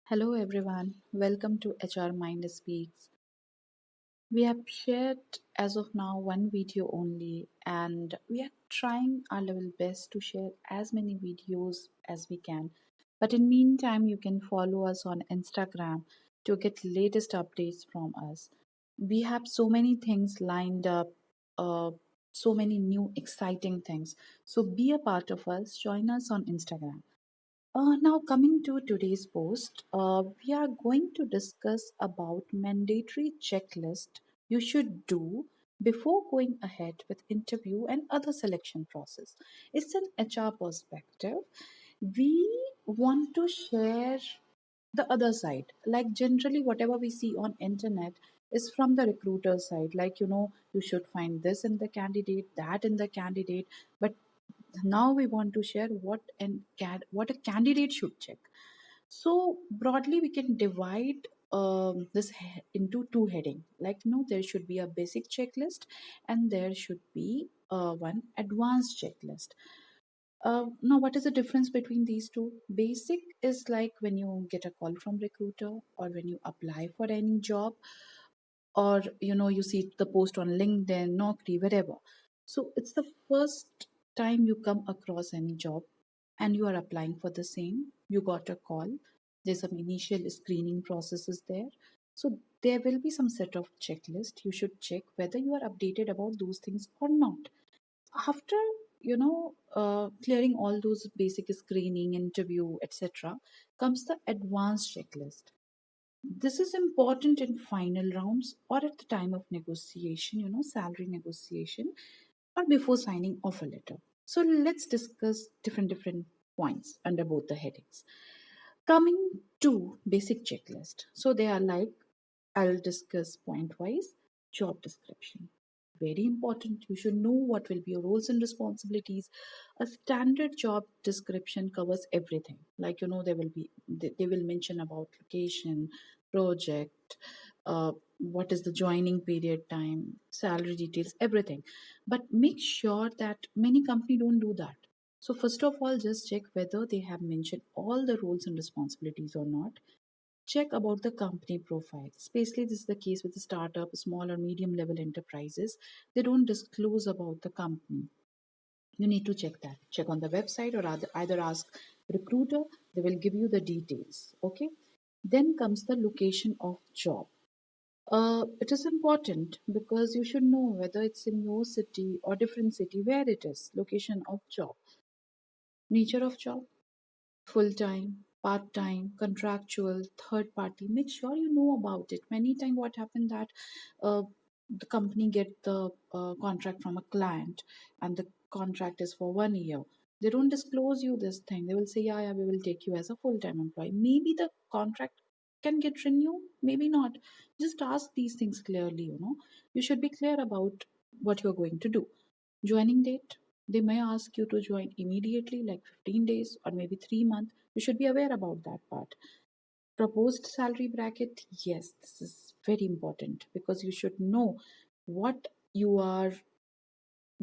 Hello everyone, welcome to HR Mind Speaks. We have shared as of now one video only, and we are trying our level best to share as many videos as we can. But in meantime, you can follow us on Instagram to get latest updates from us. We have so many things lined up, uh, so many new exciting things. So be a part of us. Join us on Instagram. Now coming to today's post, we are going to discuss about mandatory checklist you should do before going ahead with interview and other selection process. It's an HR perspective. We want to share the other side. Like generally whatever we see on internet is from the recruiter side. Like you should find this in the candidate, that in the candidate, but now we want to share what a candidate should check. So broadly we can divide into two heading. Like there should be a basic checklist and there should be one advanced checklist. Now what is the difference between these two? Basic is like when you get a call from recruiter or when you apply for any job, or you see the post on LinkedIn, Naukri, wherever. So it's the first time you come across any job and you are applying for the same. You got a call. There's some initial screening processes there. So there will be some set of checklist. You should check whether you are updated about those things or not. After clearing all those basic screening, interview, etc., comes the advanced checklist. This is important in final rounds or at the time of negotiation, salary negotiation, or before signing offer letter. So let's discuss different points under both the headings. Coming to basic checklist. So they are like, I'll discuss point wise. Job description. Very important. You should know what will be your roles and responsibilities. A standard job description covers everything. Like they will mention about location, project, what is the joining period time, salary details, everything. But make sure that many company don't do that. So first of all, just check whether they have mentioned all the roles and responsibilities or not. Check about the company profile. Especially this is the case with the startup, small or medium level enterprises. They don't disclose about the company. You need to check that. Check on the website or either ask recruiter. They will give you the details. Okay. Then comes the location of job. It is important because you should know whether it's in your city or different city where it is. Location of job, nature of job, full time, part time, contractual, third party. Make sure you know about it. Many times, what happened that uh, the company get the contract from a client, and the contract is for 1 year. They don't disclose you this thing. They will say, yeah, yeah, we will take you as a full time employee. Maybe the contract can get renewed, maybe not. Just ask these things clearly. You should be clear about what you're going to do. Joining date, they may ask you to join immediately, like 15 days or maybe 3 months. You should be aware about that part. Proposed salary bracket, yes, this is very important because you should know what you are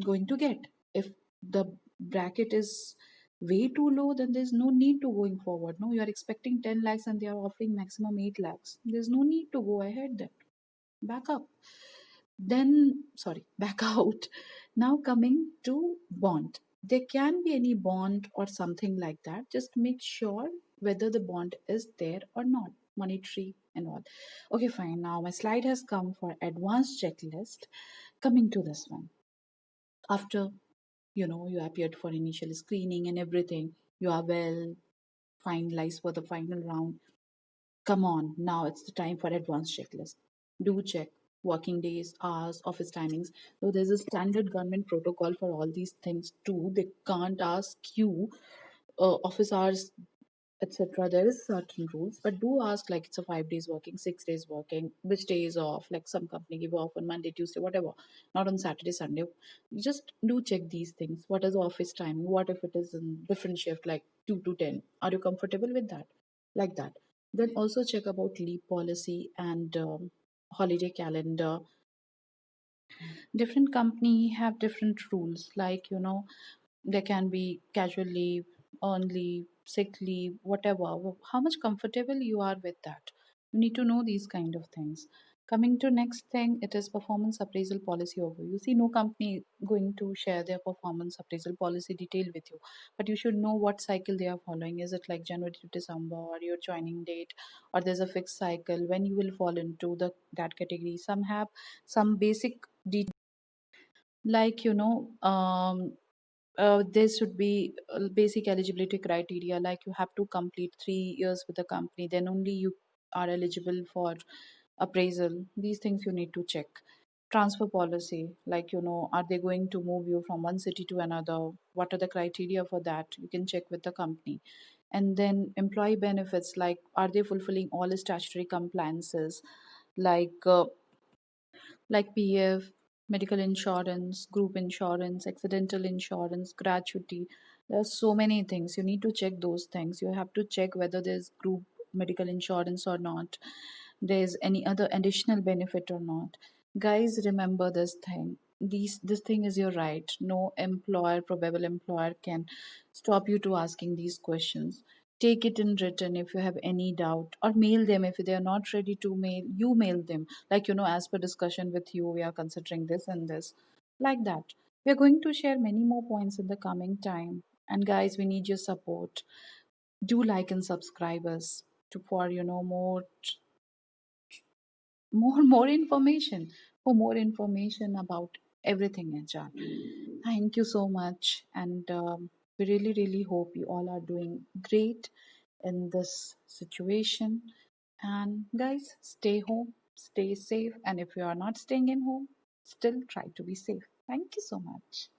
going to get. If the bracket is way too low, then there's no need to going forward. No, you are expecting 10 lakhs and they are offering maximum 8 lakhs. There's no need to go ahead then. Back up. Then, sorry, back out. Now coming to bond. There can be any bond or something like that. Just make sure whether the bond is there or not, monetary and all. Okay, fine. Now my slide has come for advanced checklist. Coming to this one. After, you appeared for initial screening and everything, you are well finalized for the final round. Come on, now it's the time for advanced checklist. Do check working days, hours, office timings. So there's a standard government protocol for all these things too. They can't ask you office hours, etc. There is certain rules, but do ask like it's a 5 days working, 6 days working, which day is off. Like some company give off on Monday, Tuesday, whatever, not on Saturday, Sunday. Just do check these things. What is the office timing? What if it is in different shift, like 2 to 10? Are you comfortable with that? Like that. Then also check about leave policy and holiday calendar. Different company have different rules. Like there can be casual leave, earn leave, sick leave, whatever, how much comfortable you are with that. You need to know these kind of things. Coming to next thing, it is performance appraisal policy overview. See, no company going to share their performance appraisal policy detail with you, but you should know what cycle they are following. Is it like January to December, or your joining date, or there's a fixed cycle when you will fall into the that category? Some have some basic details, like there should be basic eligibility criteria, like you have to complete 3 years with the company, then only you are eligible for appraisal. These things you need to check. Transfer policy, like are they going to move you from one city to another? What are the criteria for that? You can check with the company. And then employee benefits, like are they fulfilling all the statutory compliances, like PF, medical insurance, group insurance, accidental insurance, gratuity. There are so many things. You need to check those things. You have to check whether there's group medical insurance or not. There's any other additional benefit or not. Guys, remember this thing. This thing is your right. No employer, probable employer, can stop you to asking these questions. Take it in written if you have any doubt, or mail them if they are not ready to mail. You mail them, like as per discussion with you, we are considering this and this, like that. We are going to share many more points in the coming time, and guys, we need your support. Do like and subscribe us to for more information, for more information about everything HR. Thank you so much, and we really hope you all are doing great in this situation. And guys, stay home, stay safe, and if you are not staying in home, still try to be safe. Thank you so much.